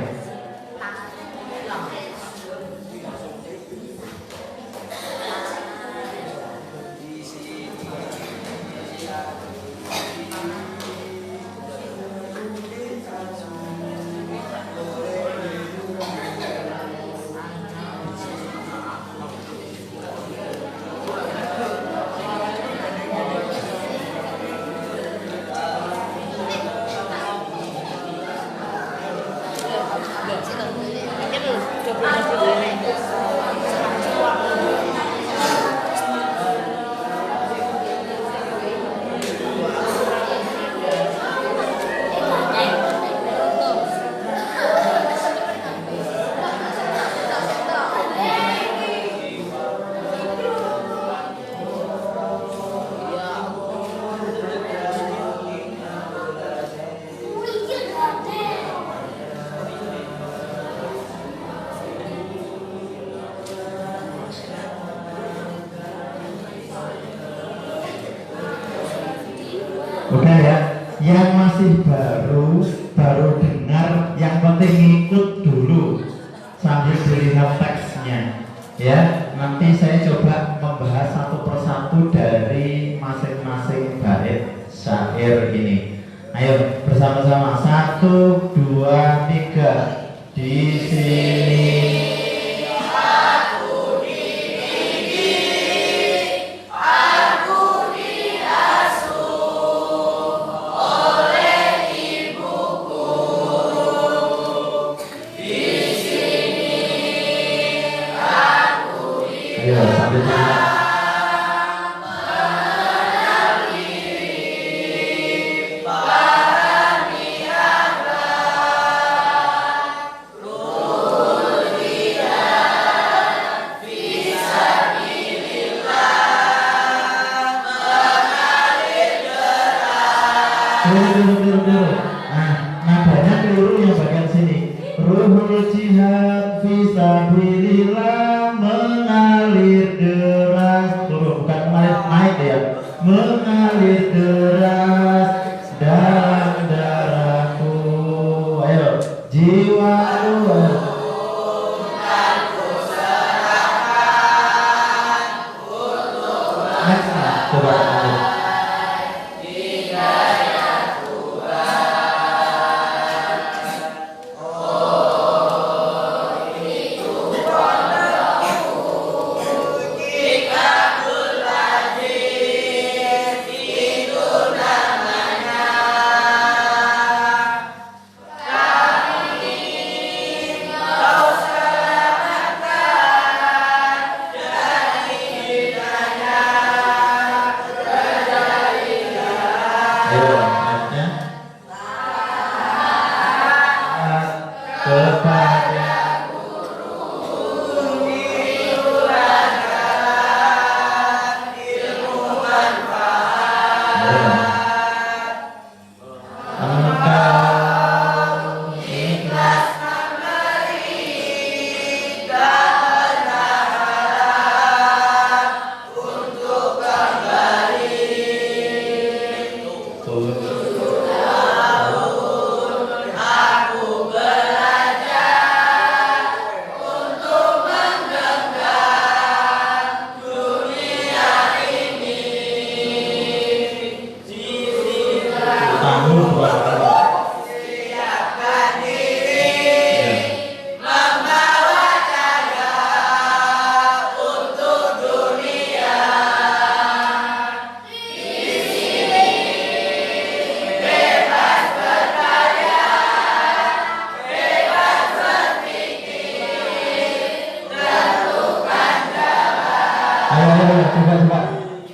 Udah ya, yang masih baru dengar, yang penting ikut dulu sambil dilihat teksnya ya. Nanti saya coba membahas satu persatu dari masing-masing bait syair ini. Ayo bersama-sama, 1, 2, 3. Di sini nadanya keliru yang bagian sini. Ruhul jihad fisabilillah mengalir deras. Bukan mengalir naik ya, mengalir deras dalam darahku. Ayo, jiwaku coba.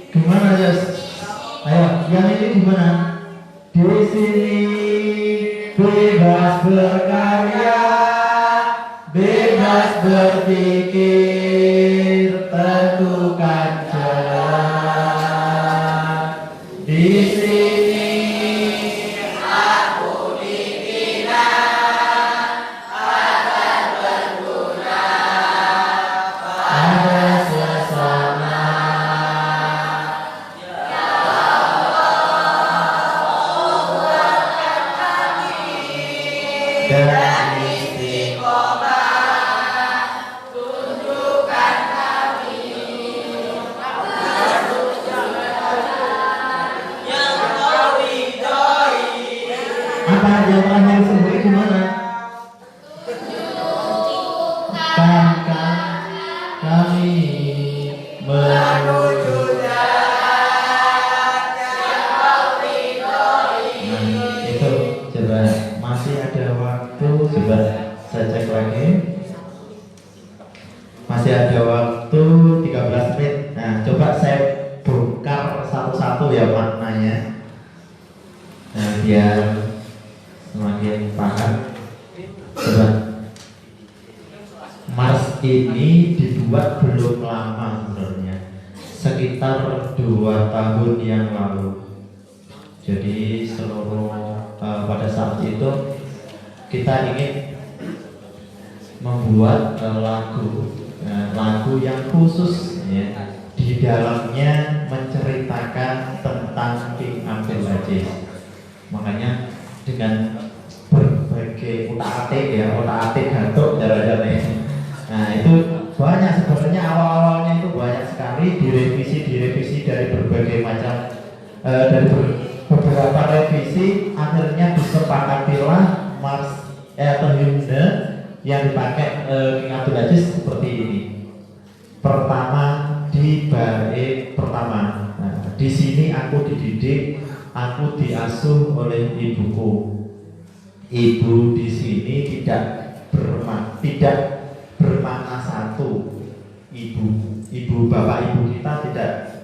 Gimana ya? Ayo, yang ini gimana? Di sini bebas berkarya. berpikir tentukan jalan. Di sini aku dibina agar berguna pada sesama. Dan istiqomah tunjukkan kami yang kau ridhoi. Apa yang terakhir sendiri gimana? Tunjukkan kami menuju jalan yang kau ridhoi. Nah, itu coba masih ada waktu, coba saya cek lagi. Masih ada waktu 13 menit. Nah, coba saya bongkar satu-satu ya maknanya. Nah, biar semakin paham. Coba. Mars ini dibuat belum lama sebenarnya. Sekitar 2 tahun yang lalu. Jadi seluruh pada saat itu kita ingin membuat lagu yang khusus ya, di dalamnya menceritakan tentang King Abdul Aziz. Makanya dengan berbagai otak-atik ya, otak-atik gantung jalan-jalan. Nah itu banyak sebenarnya, awal-awalnya itu banyak sekali direvisi dari berbagai macam dari beberapa revisi, akhirnya disepakatilah Mars atau himne yang dipakai King Abdul Aziz seperti ini. Pertama di bait pertama. Nah, di sini aku dididik, aku diasuh oleh ibuku. Ibu di sini tidak bermakna satu. Ibu bapak ibu kita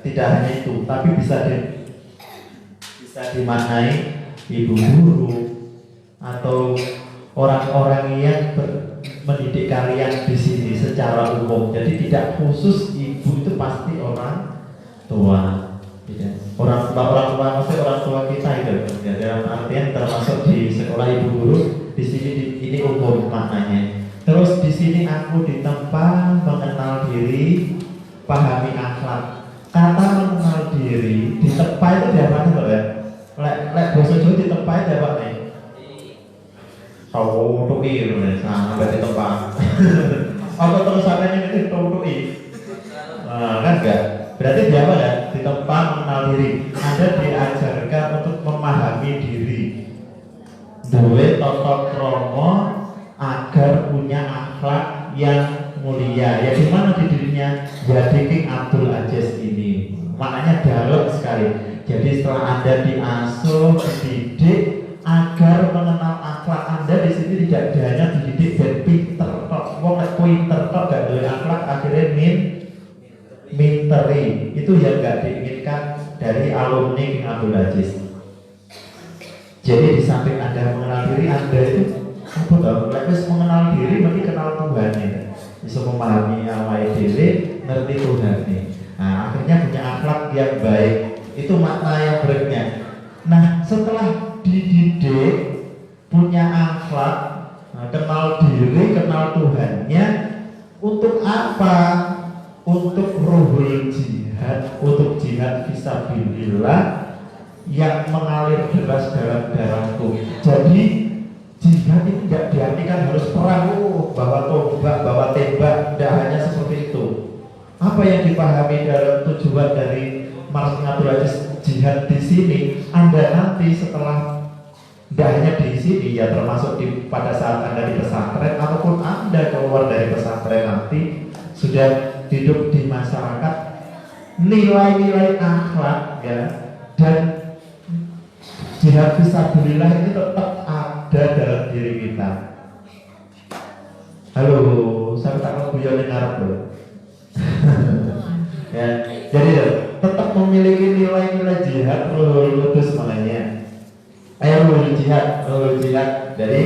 tidak hanya itu, tapi bisa dimaknai ibu guru atau orang-orang yang mendidik kalian di sini secara umum. Jadi tidak khusus ibu, itu pasti orang tua. Orang tua maksudnya orang tua kita itu. Ya, dalam artian termasuk di sekolah ibu guru di sini ini umum maknanya. Terus di sini aku ditempa mengenal diri, pahami akhlak. Kata mengenal diri ditempa itu diapanya loh ya. Lek bahasa Jawa ditempa itu apa nih? Tautuki sampai ditempa. Apa terusannya itu tautuki? Kan enggak. Berarti dia apa ya? Ditempa mengenal diri. Anda diajarkan untuk memahami diri. Duwe tata krama agar punya akhlak yang mulia. Ya gimana di dirinya? Jadi King Abdul Aziz ini maknanya dalam sekali. Jadi setelah Anda diasuh, dididik agar mengenal akhlak, Anda di sini tidak hanya dididik dan pinter tok. Wong nek pinter tok gak duwe akhlak akhirnya minteri. Itu yang gak diinginkan dari alumni King Abdul Aziz. Jadi di samping Anda mengenal diri, Anda itu apa tau? Lepas mengenal diri berarti kenal Tuhan ya. Bisa memahami awake dhewe, ngerti Tuhan nih. Nah, akhirnya punya akhlak yang baik. Itu makna yang berikutnya. Nah, setelah dididik, punya akhlak, kenal diri, kenal Tuhannya, untuk apa? Untuk ruhul jihad, untuk jihad fisabilillah yang mengalir deras dalam darahku. Jadi jihad itu tidak diartikan harus perang, bawa tombak, bawa tembak, tidak hanya seperti itu. Apa yang dipahami dalam tujuan dari Mars Abdul Aziz jihad di sini? Anda nanti setelah tidak hanya di sini ya, termasuk pada saat Anda di pesantren ataupun Anda keluar dari pesantren nanti sudah hidup di masyarakat, nilai-nilai akhlak ya dan jihad fisabilillah ini tetap ada dalam diri kita. Halo, saya tak mau guyon Arab loh. Ya, jadi tetap memiliki nilai-nilai jihad ruhul qudus maknanya. Ruhul jihad. Jadi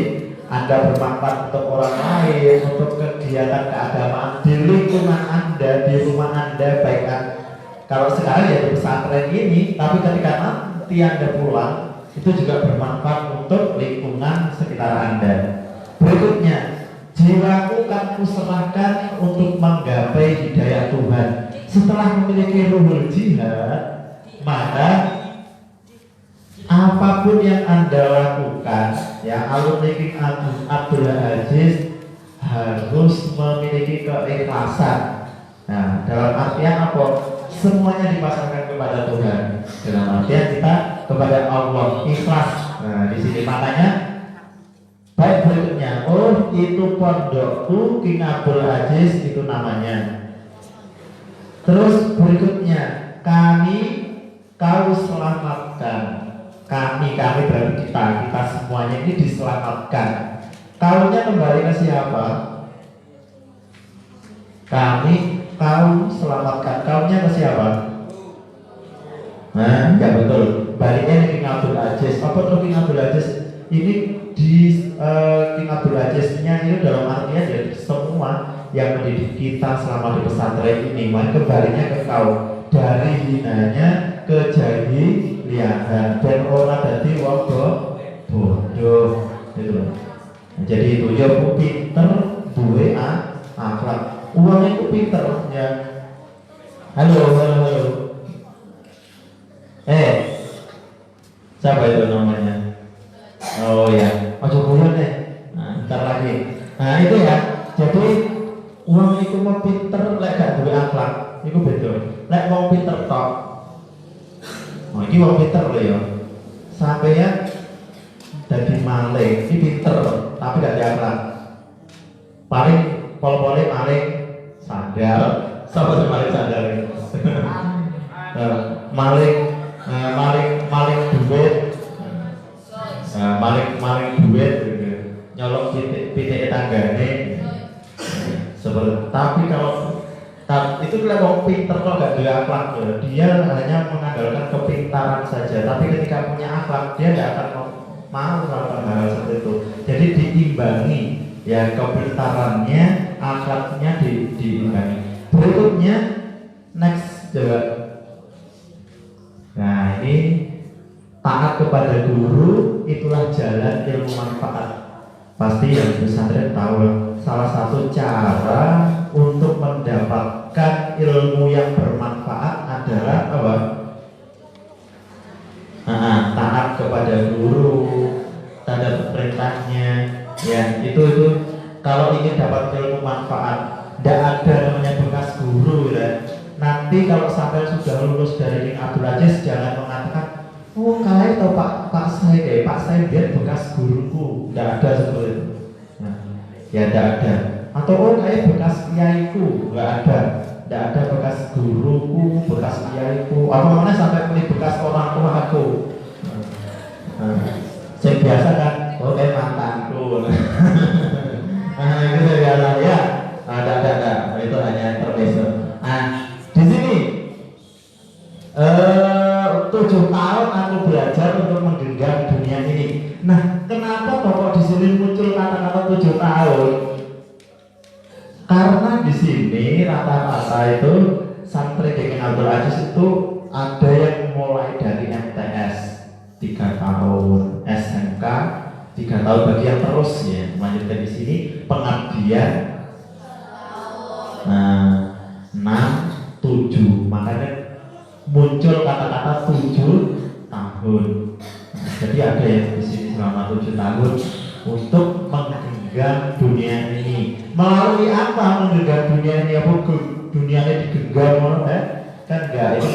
Anda bermanfaat untuk orang lain, untuk kegiatan keagamaan di lingkungan Anda, di rumah Anda, baik kalau sekarang ya di pesantren ini, tapi ketika nanti Anda pulang, itu juga bermanfaat untuk lingkungan sekitar Anda. Berikutnya, jiwaku kan kuserahkan untuk menggapai hidayah Tuhan. Setelah memiliki ruhul jihad, maka apapun yang Anda lakukan, ya alumni King Abdul Aziz harus memiliki keikhlasan. Nah, dalam artian apa? Semuanya dipasarkan kepada Tuhan. Dalam artian kita kepada Allah, ikhlas. Nah, di sini makanya baik berikutnya, oh itu pondokku King Abdul Aziz itu namanya. Terus berikutnya, kau selamatkan. Kami berarti kita semuanya ini diselamatkan. Kaunya kembali ke siapa? Kau selamatkan. Kaunya ke siapa? Nah, ya betul. Baliknya King Abdul Aziz. Apa tuh King Abdul Aziz? Ini di King Abdul Aziznya ini dalam artian ya semua yang mendidik kita selama di pesantren ini, maka kembalinya ke kau. Dari hinanya ke jahilian dan orang tadi wong bodoh gitu loh. Jadi itu ya aku pinter duwe akhlak. Uang itu pinter ya. Halo. Siapa itu namanya? Oh ya, ojo guyon deh. Nah, ntar lagi. Nah itu ya. Jadi uang itu mau pinter, lek gak duwe akhlak, itu beda. Lek mau pinter tok. Oh ini wong pinter loh ya. Sampai ya jadi maling, ini pinter tapi gak diakhlak. Paling pol-pole maling sandal, sama sih maling sandal ini. maling duit, maling duit, nyolong pitik tanggane. Tapi kalau itu kalau pinter kok gak ada akhlak, dia hanya mengandalkan kepintaran saja. Tapi ketika punya akhlak, dia tidak akan mau melakukan hal seperti itu. Jadi diimbangi, ya kepintarannya, akhlaknya diimbangi. Berikutnya, next coba. Nah ini taat kepada guru itulah jalan ilmu manfaat. Pasti yang pesantren tahu salah satu cara untuk mendapatkan ilmu yang bermanfaat adalah apa? Taat kepada guru, terhadap perintahnya. Ya itu kalau ingin dapat ilmu manfaat, tidak ada namanya bekas guru ya. Nanti kalau sampai sudah lulus dari King Abdul Aziz, jangan mengatakan, oh kalian tahu Pak saya biar bekas guruku. Tidak ada seperti itu. Nah, ya tidak ada. Atau oh kayak bekas kiaiku, nggak ada. Tidak ada bekas guruku, bekas kiaiku. Apa namanya sampai beli bekas orang tua aku. Saya biasa kan, oh kayak mantanku. Nah itu biasa ya. Ada. Itu hanya terbiasa. Nah di sini 7 tahun aku belajar untuk menggenggam dunia ini. Nah, kenapa kok di sini muncul kata-kata 7 tahun? Karena di sini rata-rata itu santri King Abdul Aziz itu ada yang mulai dari MTS 3 tahun, SMK 3 tahun, bagi yang terus ya melanjutkan di sini pengabdian 6, 7, makanya muncul kata-kata 7 tahun. Jadi ada yang di sini selama 7 tahun untuk menggenggam dunia ini. Melalui apa menggenggam dunia ini? Apa dunia ini digenggam? Kan enggak, itu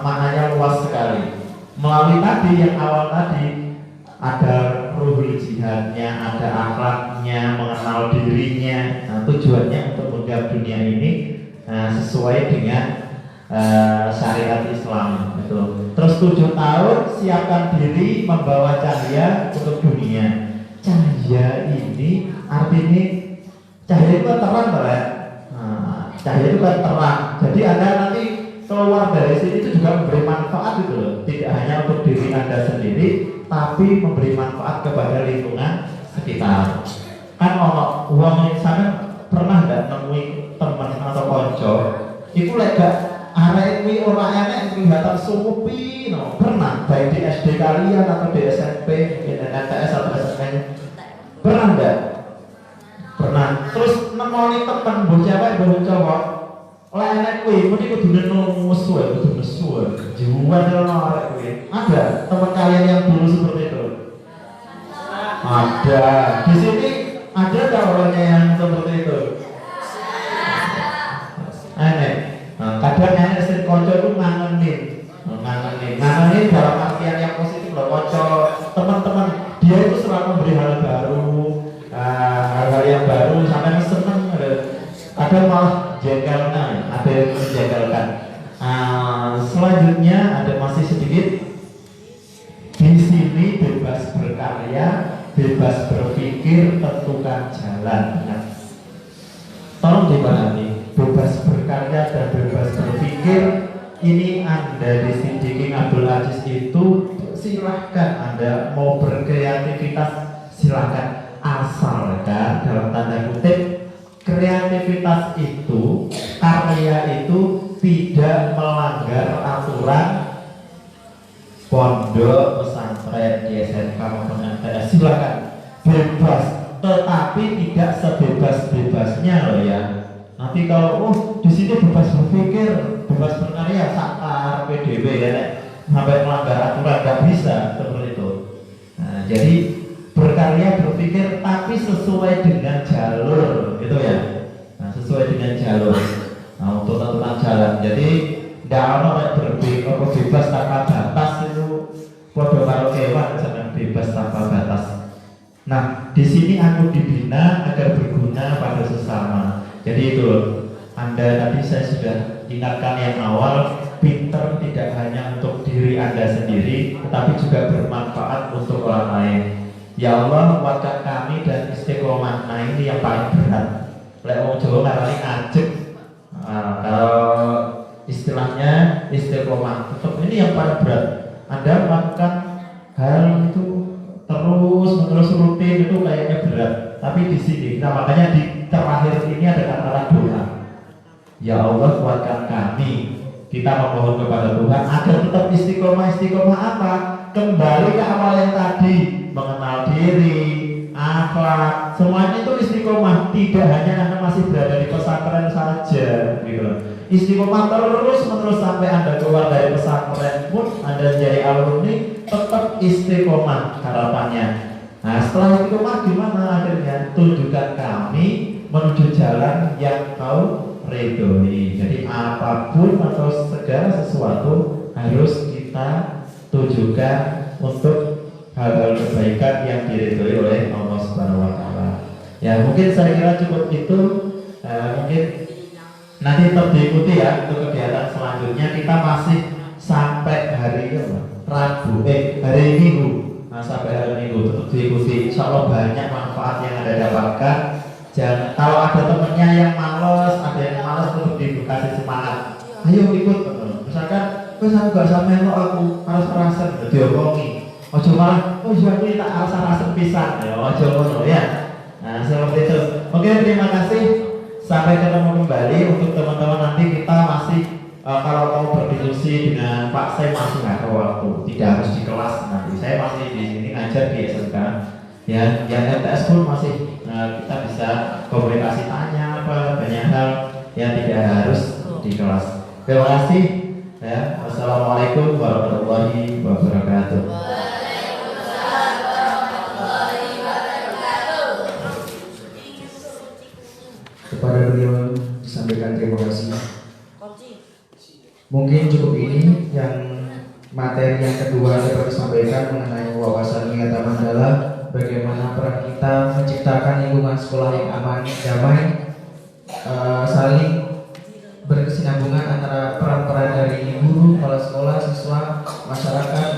maknanya luas sekali. Melalui tadi yang awal tadi ada ruhul jihadnya, ada akhlaknya, mengenal dirinya. Nah, tujuannya untuk menggenggam dunia ini sesuai dengan syariat Islam itu. Terus 7 tahun siapkan diri membawa cahaya untuk dunia. Cahaya ini artinya cahaya itu kan terang, kan? Cahaya itu kan terang. Jadi Anda nanti keluar dari sini itu juga memberi manfaat gitu loh. Tidak hanya untuk diri Anda sendiri, tapi memberi manfaat kepada lingkungan sekitar. sekitar. Kan ono uang sana pernah nggak nemui teman atau konco iku lek gak arek kuwi ora enek kelihatan supi no. Pernah baik di SD kalian atau di SMP mungkin MTS atau SMP pernah nggak? Pernah. Terus nemoni teman bocah cewek bocah cowok lek enek kuwi mesti kudu nesu kudu nesu jual ono arek kuwi. Ada teman kalian yang dulu seperti itu? Ada. Di sini ada nggak orangnya yang seperti itu? Aneh. Nah, kadang aneh sih konco itu ngangenin dalam artian yang positif loh. Konco teman-teman dia itu selalu memberi hal baru, hal-hal yang baru sampai seneng. Ada malah jengkelnya, ada yang menjengkelkan. Selanjutnya ada masih sedikit. Di sini bebas berkarya, bebas berpikir, tentukan jalan. Nah, tolong dipahami, bebas berkarya dan bebas berpikir ini Anda di sini King Abdul Aziz itu silahkan Anda mau berkreativitas silahkan, asalkan dalam tanda kutip kreativitas itu, karya itu tidak melanggar aturan pondok, pesantren, di SMK maupun MTS. Silakan bebas, tetapi tidak sebebas-bebasnya loh ya. Nanti kalau di sini bebas berpikir, bebas berkarya, sakar PDB ya, sampai melanggar aturan nggak bisa seperti itu. Nah, jadi berkarya berpikir tapi sesuai dengan jalur gitu ya. Nah, sesuai dengan jalur. Nah, untuk tentukan jalan. Jadi tidak ada berbeda bebas tanpa batas itu podo karo kewan jangan bebas tanpa batas. Nah, di sini aku dibina agar berguna pada sesama. Jadi itu Anda tadi saya sudah ingatkan yang awal, pinter tidak hanya untuk diri Anda sendiri, tetapi juga bermanfaat untuk orang lain. Ya Allah, kuatkan kami dan istiqomah. Nah, ini yang paling berat. Lek wong Jawa ngarani ajeg. Kalau istilahnya istiqomah, tetap ini yang paling berat. Anda melakukan hal itu terus menerus rutin itu kayaknya berat. Tapi di sini, nah makanya di terakhir ini ada kata doa. Ya Allah, kuatkan kami. Kita memohon kepada Tuhan agar tetap istiqomah apa? Kembali ke awal yang tadi, mengenal diri, akhlak, semuanya itu istiqomah. Tidak hanya Anda masih berada di pesantren saja, gitu loh. Istiqomah terus menerus sampai Anda keluar dari pesantren pun Anda jadi alumni, tetap istiqomah harapannya. Nah, setelah istiqomah gimana akhirnya? Tunjukkan kami menuju jalan yang kau ridhoi. Jadi apapun atau segala sesuatu harus kita tujukan untuk hal-hal kebaikan yang diridhoi oleh Allah Subhanahu wa taala. Ya, mungkin saya kira cukup itu. Mungkin nanti tetap diikuti ya untuk kegiatan selanjutnya. Kita masih sampai hari Rabu, hari Minggu. Nah, sampai hari Minggu tetap diikuti. Insya Allah banyak manfaat yang Anda dapatkan. Jangan, kalau ada temennya yang malas, ada yang malas untuk dikasih semangat. Ayo ikut. Misalkan, aku gak sama lo, aku harus diomongi. Ojo malah, iya aku tak rasa pisang. Ya, ojo ngono ya. Nah, seperti itu. Oke, terima kasih. Sampai ketemu kembali. Untuk teman-teman nanti kita masih kalau mau berdiskusi dengan Pak, saya masih nggak ada waktu. Tidak harus di kelas nanti. Saya masih di sini ngajar di SMK. Ya, yang MTS pun masih kita bisa komunikasi tanya apa banyak hal yang tidak harus di kelas. Terima kasih. Ya, wassalamualaikum warahmatullahi wabarakatuh. Kepada beliau disampaikan terima kasih. Mungkin cukup ini yang materi yang kedua dapat disampaikan mengenai wawasan Niata Mandala, bagaimana peran kita menciptakan lingkungan sekolah yang aman, damai, saling berkesinambungan antara peran-peran dari guru, kepala sekolah, siswa, masyarakat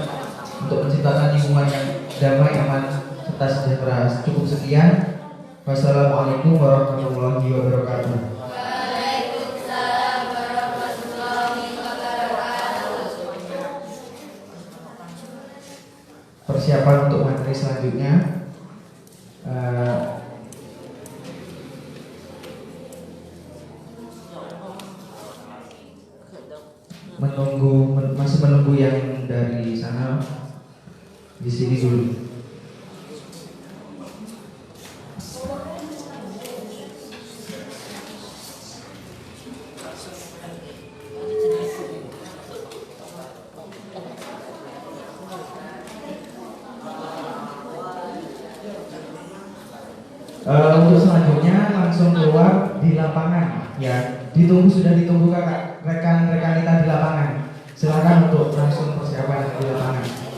untuk menciptakan lingkungan yang damai, aman, serta sejahtera. Cukup sekian. Wassalamualaikum warahmatullahi wabarakatuh. Persiapan untuk materi selanjutnya. masih menunggu yang dari sana di sini dulu. Untuk selanjutnya langsung keluar di lapangan ya. Sudah ditunggu kakak rekan-rekan kita di lapangan. Silakan untuk langsung persiapan di lapangan.